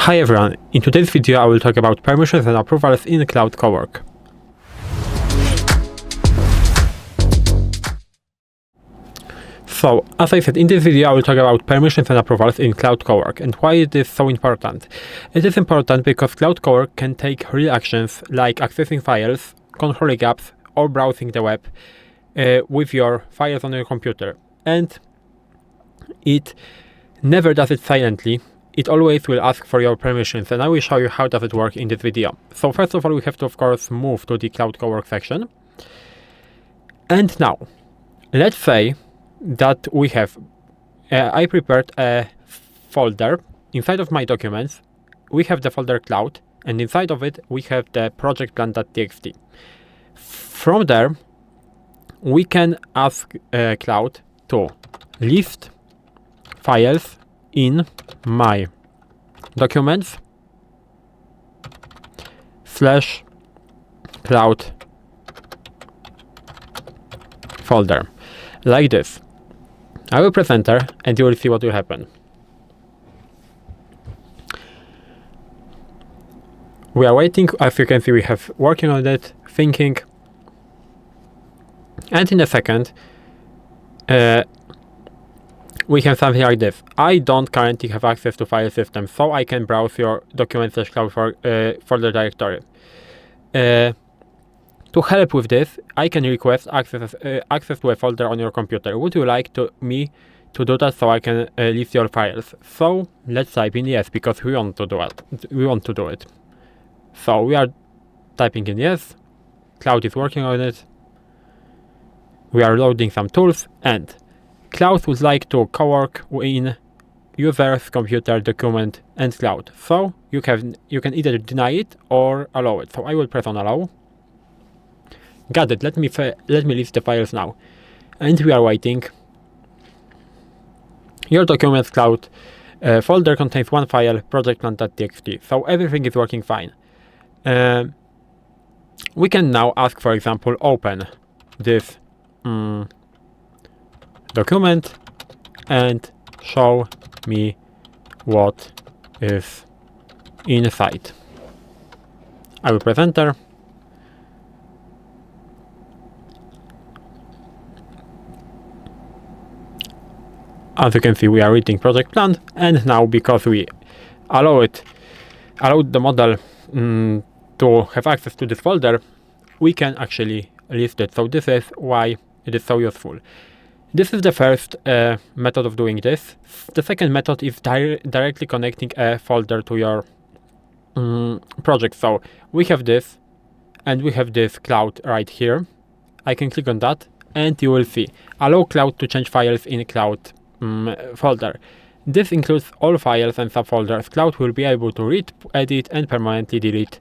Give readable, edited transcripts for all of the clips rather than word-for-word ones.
Hi everyone, in today's video I will talk about permissions and approvals in Claude Cowork. So, as I said, in this video I will talk about permissions and approvals in Claude Cowork and why it is so important. It is important because Claude Cowork can take real actions like accessing files, controlling apps, or browsing the web with your files on your computer. And it never does it silently. It always will ask for your permissions, and I will show you how does it work in this video. So first of all, we have to of course move to the Claude Cowork section. And now, let's say that we have, I prepared a folder. Inside of my documents, we have the folder Cloud, and inside of it, we have the project plan.txt. From there, we can ask Cloud to list files in my documents / Cloud folder, like this. I will press enter and you will see what will happen. We are waiting. As you can see, we have working on it, thinking, and in a second we have something like this. I don't currently have access to file system, so I can browse your documents / Cloud folder directory. To help with this, I can request access to a folder on your computer. Would you like me to do that so I can list your files? So let's type in yes, because we want to do it. So we are typing in yes. Cloud is working on it. We are loading some tools, and Cloud would like to co-work in user's computer, document, and Cloud. So you can either deny it or allow it. So I will press on allow. Got it. Let me list the files now, and we are waiting. Your documents Cloud folder contains one file, project plan.txt. So everything is working fine. We can now ask, for example, open this document and show me what is inside. I will press enter. As you can see, we are reading project plan, and now because we allowed the model to have access to this folder, we can actually list it. So this is why it is so useful. This is the first method of doing this. The second method is directly connecting a folder to your project. So we have this, and we have this Cloud right here. I can click on that, and you will see allow Cloud to change files in Cloud folder. This includes all files and subfolders. Cloud will be able to read, edit, and permanently delete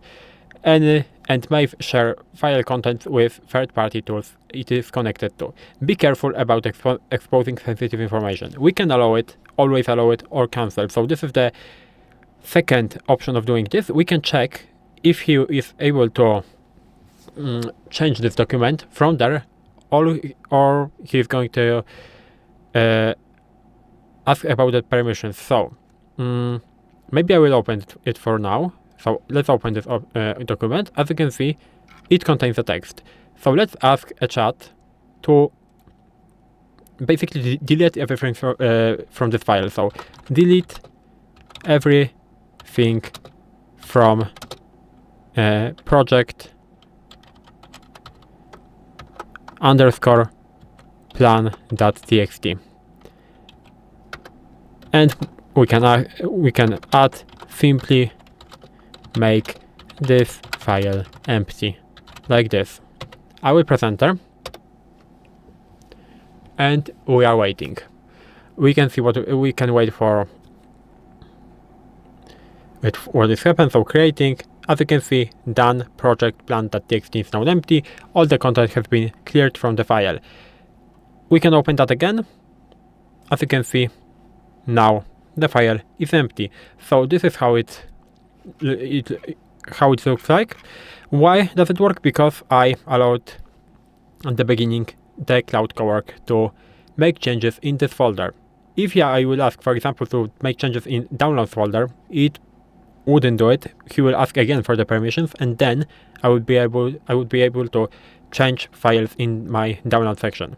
any and may share file content with third-party tools it is connected to. Be careful about exposing sensitive information. We can allow it, always allow it, or cancel. So this is the second option of doing this. We can check if he is able to change this document from there, or he is going to ask about the permissions. So maybe I will open it for now. So let's open this document. As you can see, it contains the text. So let's ask a chat to basically delete everything from this file. So delete everything from project _plan.txt. And we can add simply make this file empty, like this. I will press enter, and we are waiting. We can see we can wait for what is happening. So creating, as you can see, done. Project plan.txt is now empty. All the content has been cleared from the file. We can open that again. As you can see, now the file is empty. So this is how it looks like. Why does it work? Because I allowed at the beginning the Claude Cowork to make changes in this folder. If I will ask, for example, to make changes in downloads folder, it wouldn't do it, he will ask again for the permissions, and then I would be able to change files in my download section.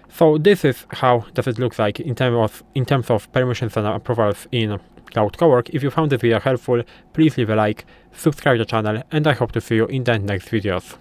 So this is how does it look like in terms of permissions and approvals in Claude Cowork. If you found this video helpful, please leave a like, subscribe to the channel, and I hope to see you in the next videos.